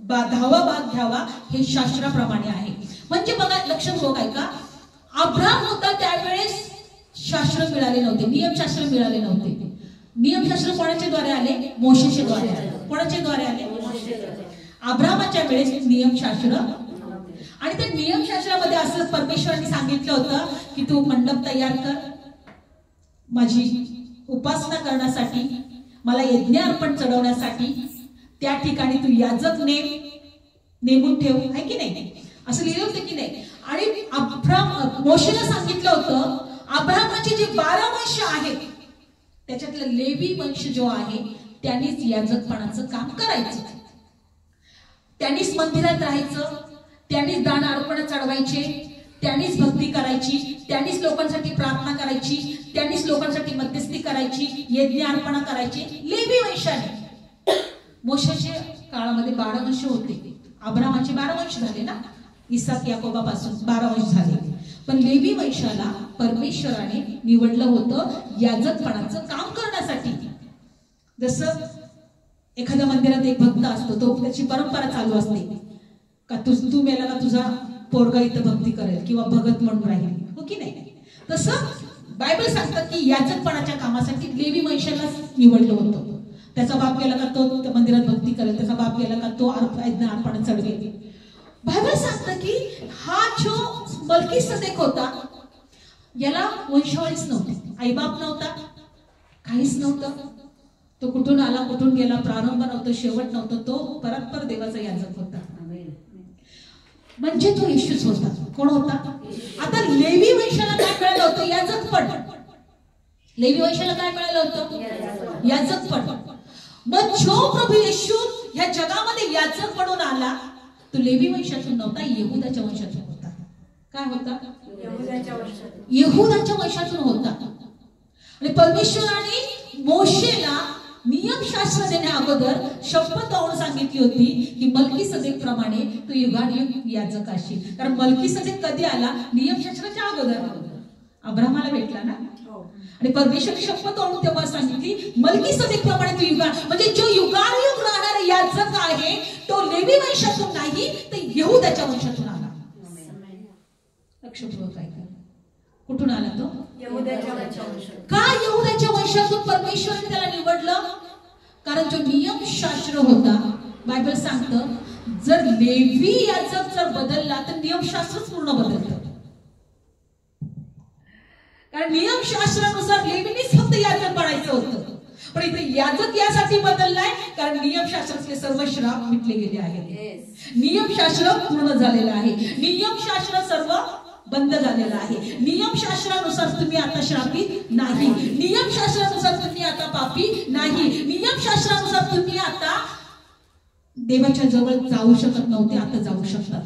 10वा भाग घ्यावा हे शास्त्राप्रमाणे आहे. म्हणजे बघा, लक्षपूर्वक ऐका, अब्राहम होता त्यावेळेस शास्त्र मिळाले नव्हते, नियमशास्त्र मिळाले नव्हते. नियमशास्त्र कोणाच्या द्वारे आले? मोशेच्या द्वारे आले. कोणाच्या द्वारे आले? अब्राहमाच्या वेळेस नियमशास्त्र. आणि त्या नियमशास्त्रामध्ये असं परमेश्वरांनी सांगितलं होतं की तू मंडप तयार कर, माझी उपासना करण्यासाठी, मला यज्ञ अर्पण चढवण्यासाठी त्या ठिकाणी तू याजक नेमून ठेव, आहे की नाही? असं लिहिलं होतं की नाही? आणि मोशेला सांगितलं होतं अब्राहमाचे जे 12 वंश आहेत त्याच्यातलं लेवी वंश जो आहे त्यांनीच याजकपणाचं काम करायचं, त्यांनीच मंदिरात राहायचं, त्यांनीच दान अर्पण चढवायचे, त्यांनीच भक्ती करायची, त्यांनीच लोकांसाठी प्रार्थना करायची, त्यांनीच लोकांसाठी मध्यस्थी करायची, यज्ञ अर्पण करायची. लेवी वंशाने. मोशेच्या काळामध्ये 12 वंश होते, अब्राहमाचे 12 वंश झाले ना, इसाक याकोबापासून 12 वंश झाले. पण लेवी वंशाला परमेश्वराने निवडलं होतं याजकपणाचं काम करण्यासाठी. जसं एखाद्या मंदिरात एक भक्त असतो, तो त्याची परंपरा चालू असते का तू मेला का तुझा पोरगा इथं भक्ती करेल किंवा भगत म्हणून राहील, हो की नाही? तसं बायबल सांगतात की याजकपणाच्या कामासाठी लेवी वंशाला निवडलं होतं. त्याचा बाप गेला का तो मंदिरात भक्ती करेल, त्याचा बाप गेला का तो यज्ञ अर्पण चढवेल. बायबल सांगतं की हा जो मल्कीसदेक होता याला वंशावळीच नव्हती, आईबाप नव्हता, काहीच नव्हतं. तो कुठून आला, कुठून गेला, प्रारंभ नव्हतं, शेवट नव्हतं, तो परस्पर देवाचा याजक होता. म्हणजे तो येशूच होता. कोण होता? आता लेवी वंशाला काय मिळालं होतं? याजकपण. लेवी वंशाला काय मिळालं होतं? याजकपण. मग जो प्रभू येशू ह्या जगामध्ये याजक म्हणून आला तो लेवी वंशातून नव्हता, यहुदाच्या वंशातून होता. काय होता? यहुदाच्या वंशातून होता. आणि परमेश्वराने मोशेला नियमशास्त्र देण्या अगोदर शपथ लावून सांगितली होती की मल्कीसदेक प्रमाणे तू युगानुयुग याजक असशील. कारण मल्कीसदेक कधी आला? नियमशास्त्राच्या अगोदर अब्राहमाला भेटला ना. आणि परमेश्वराने शपथ लावून तेव्हा सांगितली मल्कीसदेक प्रमाणे तू म्हणजे जो युगानुयुग राहणारा याजक आहे तो लेवी वंशातून नाही तर यहुदाच्या वंशातून आला. लक्षपूर्वक ऐका, कुठून आला तो? यहुदाच्या वंशातून. का यहुदाच्या वंशातून परमेश्वराने त्याला निवडलं? कारण जो नियमशास्त्र होता, बायबल सांगतं जर लेवी याजक जर बदलला तर नियमशास्त्रच पूर्ण बदलतं. कारण नियमशास्त्रानुसार लेवीनीच फक्त याजक बनायचं होतं, पण इथे याजक यासाठी बदललाय कारण नियमशास्त्रातले सर्व श्राप मिटले गेले आहेत. नियमशास्त्र पूर्ण झालेलं आहे, नियमशास्त्र सर्व बंद झालेला आहे. नियमशास्त्रानुसार तुम्ही आता श्रापित नाही, नियमशास्त्रानुसार तुम्ही आता पापी नाही, नियमशास्त्रानुसार तुम्ही आता देवाच्या जवळ जाऊ शकत नव्हते, आता जाऊ शकता.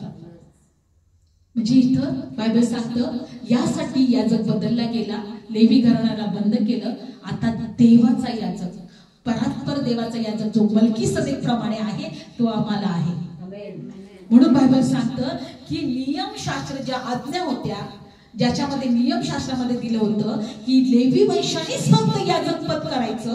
म्हणजे इथं बायबल सांगतं यासाठी याजक बदलला गेला, लेवी घराण्याला बंद केलं. आता देवाचा याजक, परात्पर देवाचा याजक जो मल्कीसदेक प्रमाणे आहे तो आम्हाला आहे. म्हणून बायबल सांगतं की नियमशास्त्र ज्या आज्ञा होत्या, ज्याच्यामध्ये नियमशास्त्रामध्ये दिलं होतं की लेवी वंशानेच फक्त याजक पद करायचं,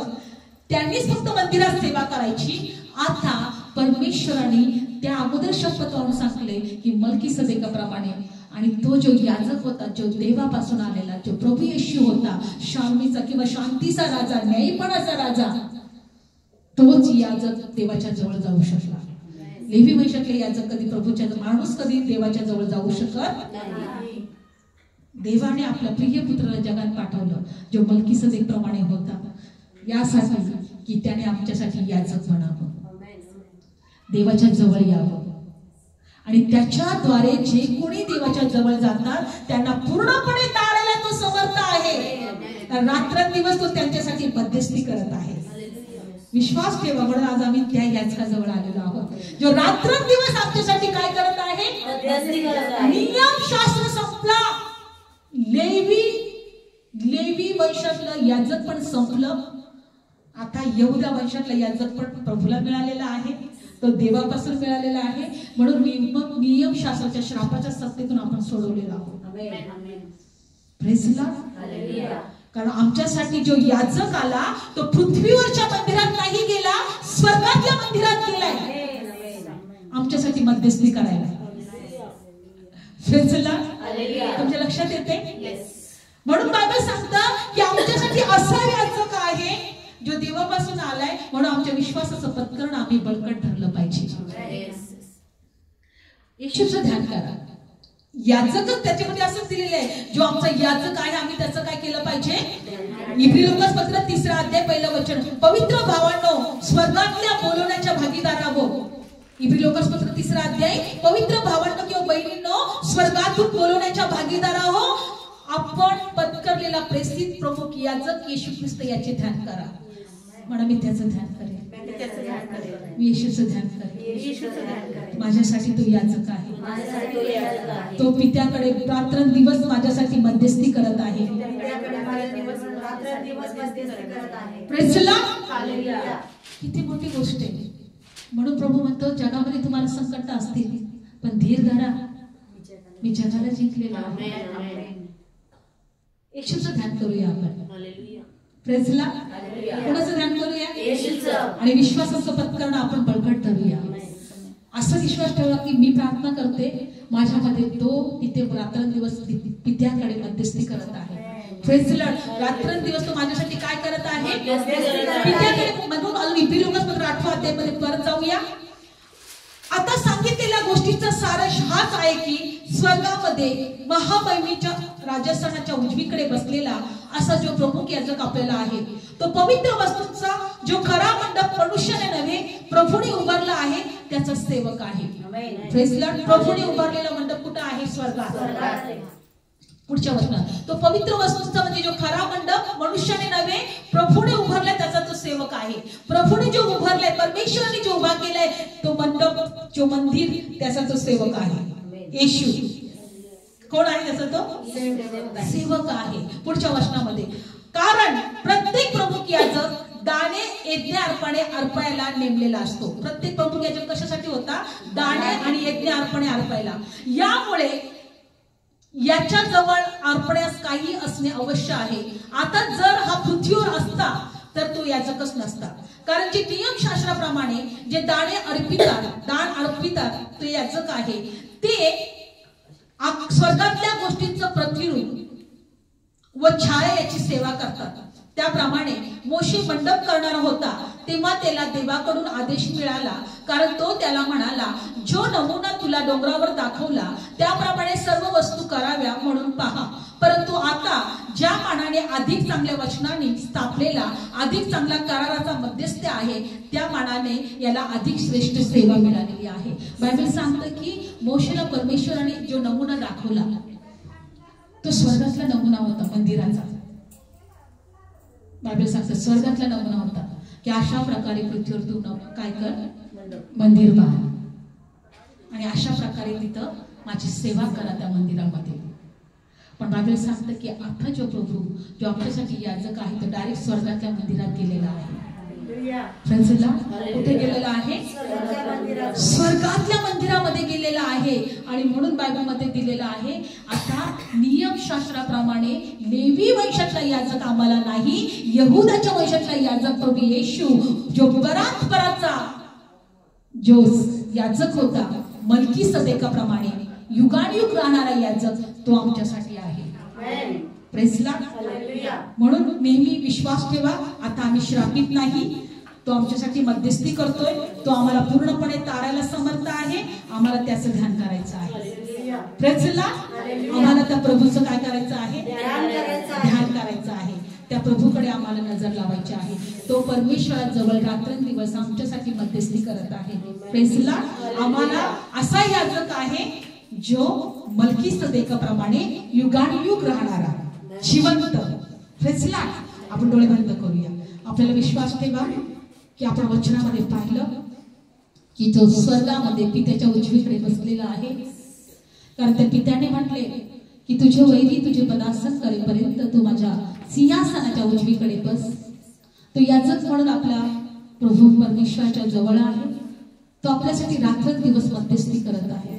त्यांनीच फक्त मंदिरात सेवा करायची, आता परमेश्वराने त्या अगोदर शपथ लावून सांगले की मल्कीसदेकाप्रमाणे. आणि तो जो याजक होता, जो देवापासून आलेला, जो प्रभू येशू होता, शांतीचा किंवा शांतीचा राजा, न्यायीपणाचा राजा, तोच याजक देवाच्या जवळ जाऊ शकला. लेवी वंशातले याजक कधी प्रभूच्या, माणूस कधी देवाच्या जवळ जाऊ शकत नाही. देवाने आपल्या प्रिय पुत्राला जगात पाठवलं जो मल्कीसदेक प्रमाणे होता, यासाठी की त्याने आमच्यासाठी याजक बनावं, देवाच्या जवळ यावं. आणि त्याच्याद्वारे जे कोणी देवाच्या जवळ जातात त्यांना पूर्णपणे तारायला तो समर्थ आहे. रात्रंदिवस तो त्यांच्यासाठी मध्यस्थी करत आहे. विश्वास ठेवा. म्हणून आज आम्ही त्या याजकाजवळ आलेलो आहोत, जो रात्रंदिवस आमच्यासाठी काय करत आहे? नियमशास्त्र संपला. लेवी वंशातलं याजक पण संपलं. आता यहूदा वंशातला याजक पण प्रभूला मिळालेला आहे, तो देवापासून मिळालेला आहे. म्हणून नियमशास्त्राच्या श्रापाच्या सत्तेतून आपण सोडवलेलो आहोत. Praise the Lord. कारण आमच्यासाठी जो याजक आला तो पृथ्वीवरच्या मंदिरात नाही गेला, स्वर्गातल्या मंदिरात गेलाय आमच्यासाठी मध्यस्थी करायला. Praise the Lord. तुमच्या लक्षात येते? म्हणून बायबल सांगतं की आमच्यासाठी असा याजक आहे जो देवापासून आलाय. म्हणून आमच्या विश्वासाचं पत्करण आम्ही बळकट धरलं पाहिजे. येशूचं ध्यान करा. याजकच त्याच्यामध्ये असंच दिलेलं आहे, जो आमचा याजक आहे आम्ही त्याचं काय केलं पाहिजे? इब्री लोकांपत्र 3 अध्याय 1 वचन, पवित्र भावांनो स्वर्गातल्या बोलवण्याच्या भागीदारा हो. इब्री लोकांपत्र 3 अध्याय, पवित्र भावांनो किंवा बहिणींनो स्वर्गातून बोलवण्याच्या भागीदारा हो. आपण पत्करलेला प्रेषित प्रमुख याजक येशू ख्रिस्त याचे ध्यान करा. म्हणा मी त्याचं ध्यान करेन, मी येशूचं ध्यान करेन. माझ्यासाठी तो याजक आहे, तो पित्याकडे रात्रंदिवस माझ्यासाठी मध्यस्थी करत आहे. Praise the Lord. किती मोठी गोष्ट आहे. म्हणून प्रभू म्हणतो जगामध्ये तुम्हाला संकट असतील पण धीर धरा, मी जगाला जिंकलेला आहे. येशूचं ध्यान करूया आपण. Praise the Lord. कोणाचं ध्यान करूया? येशूचं. आणि विश्वासाचं पत्करण आपण बळकट धरूया. असं विश्वास ठेवा की मी प्रार्थना करते, माझ्यामध्ये तो तिथे रात्रंदिवस पित्याकडे मध्यस्थी करत आहे. Praise the Lord. रात्रंदिवस तो माझ्यासाठी काय करत आहे? पित्याकडे. म्हणून इब्री लोकांपत्र 8 अध्यायामध्ये परत जाऊया. आता सांगितलेल्या गोष्टीचा सारांश हाच आहे की स्वर्गामध्ये महामहिमेच्या राजस्थानाच्या उजवीकडे बसलेला असा जो प्रमुख याजक आपल्याला आहे, तो पवित्र वस्तूंचा जो खरा मंडप मनुष्याने नव्हे प्रभूने उभारला आहे त्याचा सेवक आहे. Praise the Lord. प्रभूने उभारलेला मंडप कुठं आहे? स्वर्गात. पुढच्या वचनात, तो पवित्र वस्तूंचा म्हणजे जो खरा मंडप मनुष्याने नव्हे प्रभूने उभारलाय त्याचा तो सेवक आहे. प्रभूने जो उभारलाय, परमेश्वराने जो उभा केलाय तो मंडप, जो मंदिर, त्याचा तो सेवक आहे. येशू कोण आहे? त्याचा तो सेवक आहे. पुढच्या वचनामध्ये, कारण प्रत्येक प्रमुख याजक दाणे यज्ञ अर्पणे अर्पायला नेमलेला असतो. प्रत्येक प्रमुख याजक कशासाठी होता? दाणे आणि यज्ञ अर्पणे अर्पायला. यामुळे याच्या जवळ अर्पण्यास काही असणे अवश्य आहे. आता जर हा पृथ्वीवर असता तर तो याजकच नसता, कारण जे नियमशास्त्राप्रमाणे जे दान अर्पितात ते याजक आहे. ते स्वर्गातल्या गोष्टींचं प्रतिरूप व छाया याची सेवा करतात. त्याप्रमाणे मोशे मंडप करणारा होता तेव्हा त्याला देवाकडून आदेश मिळाला, कारण तो त्याला म्हणाला, जो नमुना तुला डोंगरावर दाखवला त्याप्रमाणे सर्व वस्तू कराव्या म्हणून पहा. परंतु आता ज्या मानाने अधिक चांगल्या वचनाने स्थापलेला अधिक चांगला कराराचा मध्यस्थ आहे, त्या मानाने याला अधिक श्रेष्ठ सेवा मिळालेली आहे. बायबल सांगतं की मोशेला परमेश्वराने जो नमुना दाखवला तो स्वर्गातला नमुना होता, मंदिराचा. बायबल सांगतं स्वर्गातला नमुना होता की अशा प्रकारे पृथ्वीवर तू काय कर, मंदिर बांध आणि अशा प्रकारे तिथं माझी सेवा करा त्या मंदिरामध्ये. पण बायबल सांगतं की आता जो प्रभू जो आमच्यासाठी याजक आहे तो डायरेक्ट स्वर्गातल्या मंदिरात गेलेला आहे. कुठे गेलेला आहे? स्वर्गातल्या मंदिरामध्ये गेलेला आहे. आणि म्हणून बायबल मध्ये दिलेला आहे, आता नियमशास्त्राप्रमाणे लेवी वंशातला याजक आम्हाला नाही, यहुदाच्या वंशातला याजक प्रभू येशू जो परात्पराचा जो याजक होता, मल्कीसदेकाप्रमाणे युगानुयुग राहणारा याजक तो आमच्यासाठी आहे. Praise the Lord. म्हणून नेहमी विश्वास ठेवा, आता आम्ही श्रापित नाही, तो आमच्यासाठी मध्यस्थी करतोय, तो आम्हाला पूर्णपणे तारायला समर्थ आहे. आम्हाला त्याचं ध्यान करायचं आहे. Praise the Lord. आम्हाला त्या प्रभूचं काय करायचं आहे? ध्यान करायचं आहे. त्या प्रभूकडे आम्हाला नजर लावायची आहे. तो परमेश्वराजवळ रात्रंदिवस आमच्यासाठी मध्यस्थी करत आहे. Praise the Lord. आम्हाला असा याजक आहे जो मल्कीसदेकाप्रमाणे युगानुयुग राहणारा जिवंत. Praise the Lord. आपण डोळे बंद करूया. आपल्याला विश्वास ठेवा की आपण वचनामध्ये पाहिलं की तो स्वर्गामध्ये पित्याच्या उजवीकडे बसलेला आहे. कारण त्या पित्याने म्हटले की तुझे वैरी तुझे पदासन करेपर्यंत तू माझ्या सिंहासनाच्या उजवीकडे बस. तो याचंच म्हणून आपल्या प्रभू परमेश्वराच्या जवळ आहे. तो आपल्यासाठी रात्रंदिवस मध्यस्थी करत आहे.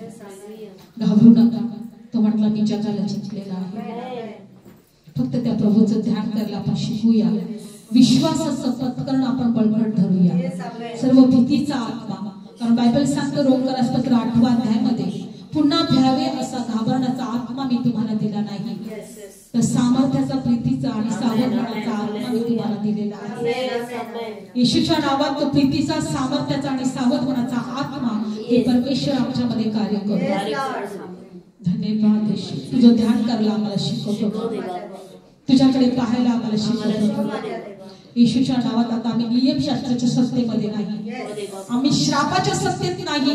घाबरू नका. तो म्हटला मी जगाला जिंकलेला आहे. फक्त त्या प्रभूचं ध्यान करायला आपण शिकूया. विश्वासाचं पत्करण आपण बळकट धरूया. सर्व भीतीचा आत्मा, कारण बायबल सांगतं रोमकरासपत्र 8व्या अध्यायामध्ये पुन्हा भ्यावे असा घाबरण्याचा आत्मा मी तुम्हाला दिला नाही, तर सामर्थ्याचा, प्रीतीचा आणि सावधपणाचा आत्मा मी तुम्हाला दिलेला आहे. येशूच्या नावात तो प्रीतीचा, सामर्थ्याचा आणि सावधपणाचा आत्मा हे परमेश्वर आमच्यामध्ये कार्य करतो. धन्यवाद येशू. तुझं ध्यान करायला आम्हाला शिकवतो, तुझ्याकडे पाहायला आम्हाला शिकवतो. येशूच्या नावात आता आम्ही नियमशास्त्राच्या सत्तेमध्ये नाही, आम्ही श्रापाच्या सत्तेत नाही,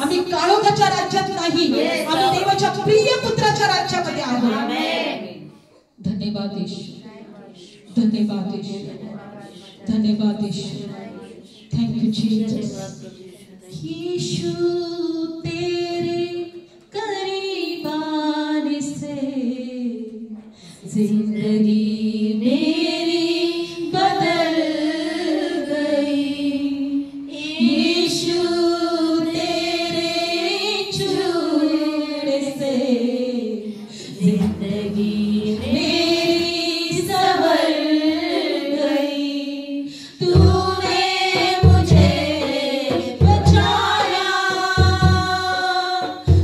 आम्ही काळोखाच्या राज्यात नाही, आम्ही देवाच्या प्रिय पुत्राच्या राज्यामध्ये आहोत. धन्यवाद येशू, धन्यवाद येशू, धन्यवाद येशू. Thank you Jesus. यीशु तेरे करीब आने से जिंदगी मेरी बदल गई. यीशु तेरे छूने से जिंदगी मेरी संवर गई. तूने मुझे बचाया,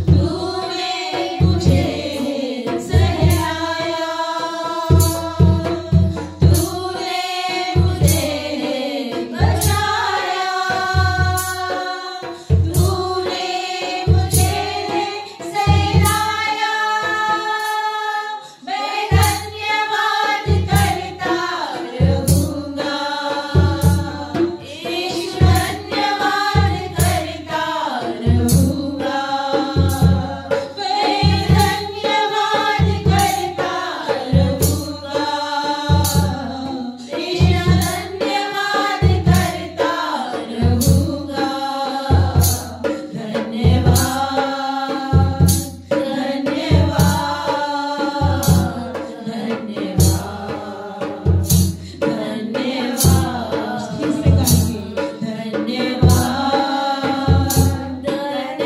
तूने मुझे सहाया, तूने मुझे बचाया, तूने मुझे सहाया. मैं धन्यवाद करता रहूंगा, यीशु धन्यवाद करता रहूंगा. मैं धन्यवाद करता रहूंगा, यीशु धन्यवाद करता रहूंगा. धन्यवाद, धन्यवाद, धन्यवाद. फिर से गाएंगे. धन्यवाद, धन्यवाद,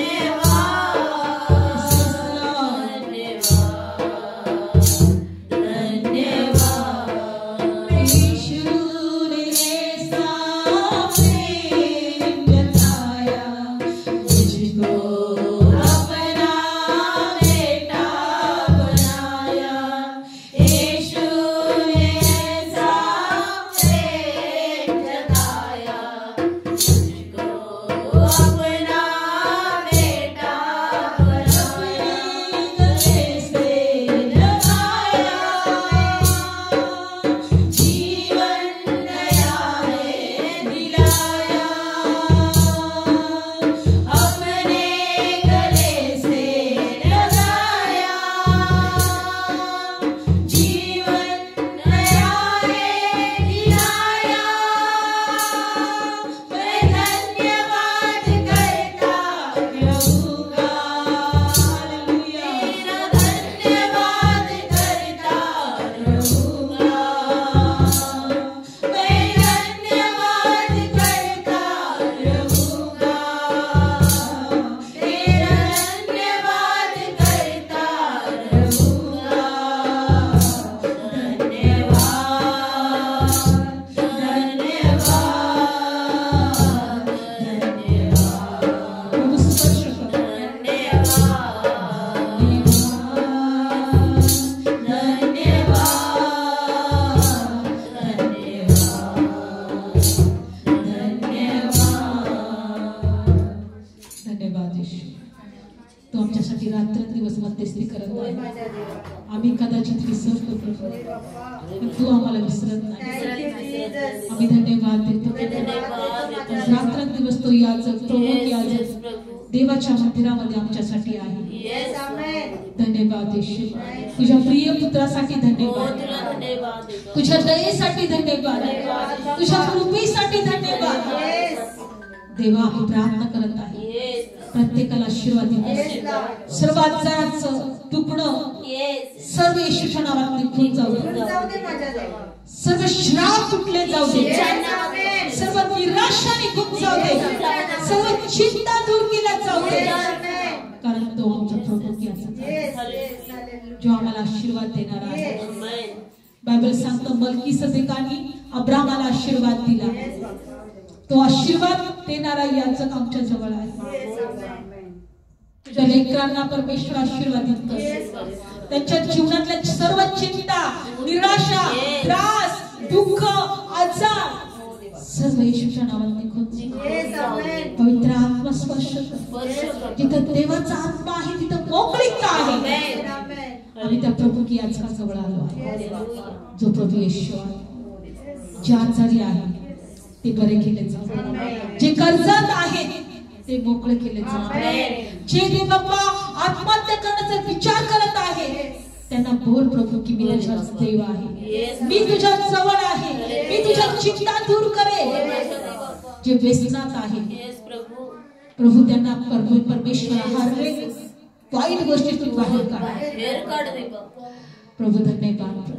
धन्यवाद. यीशु ने ऐसा प्रेम जताया, मुझको अपना बेटा बनाया. यीशु ने ऐसा प्रेम जताया, मुझको अपना बेटा बनाया. गले से लगाया, जीवन नया है दिलाया. अपने गले से लगाया, जीवन नया है दिलाया. मैं धन्यवाद करता रहूंगा. हालेलुया. तेरा धन्यवाद करता रहूंगा. मैं धन्यवाद करता रहूंगा. तेरा धन्यवाद करता रहूंगा. धन्यवाद, धन्यवाद, प्रभु स्पर्श करो. धन्यवाद येशू. तो आमच्यासाठी रात्रंदिवस मध्यस्थी करत आहे. आम्ही कदाचित विसरतो प्रभू, पण तू आम्हाला विसरत नाही. आम्ही धन्यवाद देतो. रात्रंदिवस तो याजक, प्रमुख याजक देवाच्या मंदिरामध्ये आमच्यासाठी आहे. धन्यवाद येशू. तुझ्या प्रिय पुत्रासाठी धन्यवाद, तुझ्या दयेसाठी धन्यवाद, तुझ्या कृपेसाठी धन्यवाद. देवा आम्ही प्रार्थना करत आहे प्रत्येकाला आशीर्वाद दे. सर्व आजाराचं दुखणं सर्व येशूच्या नावात निघून जाऊ दे. सर्व श्राप तुटले जाऊ दे. सर्व निराशा निघून जाऊ दे. सर्व चिंता दूर केल्या जाऊ दे. कारण तो आमचा प्रभू जो आम्हाला आशीर्वाद देणारा आहे. बायबल सांगतं मल्कीसदेकाने अब्रामाला आशीर्वाद दिला. तो आशीर्वाद देणारा याचक आमच्या जवळ आहे. तुझ्या लेकरांना परमेश्वर आशीर्वादित कर. त्यांच्या जीवनातल्या सर्व चिंता निराशा त्रास दुःख आजार सर्व येशूच्या नावात निघून पवित्र आत्मा स्पर्श कर. जिथं देवाचा आत्मा आहे तिथं मोकळीकता आहे. आम्ही त्या प्रभू की याचका जवळ आलो आहे. जो प्रभू येशू आहे. जे आजारी आहे ते बरे केले जाऊ. जे कर्जात आहे ते मोकळे केले जाऊ. जे देव बाप्पा आत्महत्या करण्याचा विचार करत आहे त्यांना बोल प्रभू की मी तुझा देव आहे. मी तुझ्या जवळ आहे. मी तुझ्या चिंता दूर करेन. जे व्यसनात आहे प्रभू त्यांना परमेश्वर हर एक वाईट गोष्टीतून बाहेर काढ. प्रभू धन्यवाद.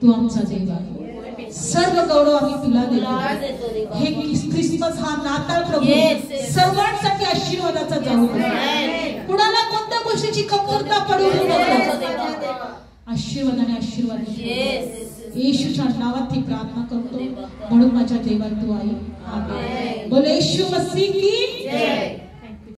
तू आमचा देव आहे. सर्व गौरव आम्ही तुला देतो. हे ख्रिसमस हा नाताळ प्रभू सर्वांसाठी आशीर्वादाचा जाऊ दे. कुणाला कोणत्या गोष्टीची कमतरता पडू नको. आशीर्वाद आणि आशीर्वाद येशूच्या नावात ही प्रार्थना करतो. म्हणून माझ्या देवा तू आई. आमेन. बोल येशू मसीह की जय.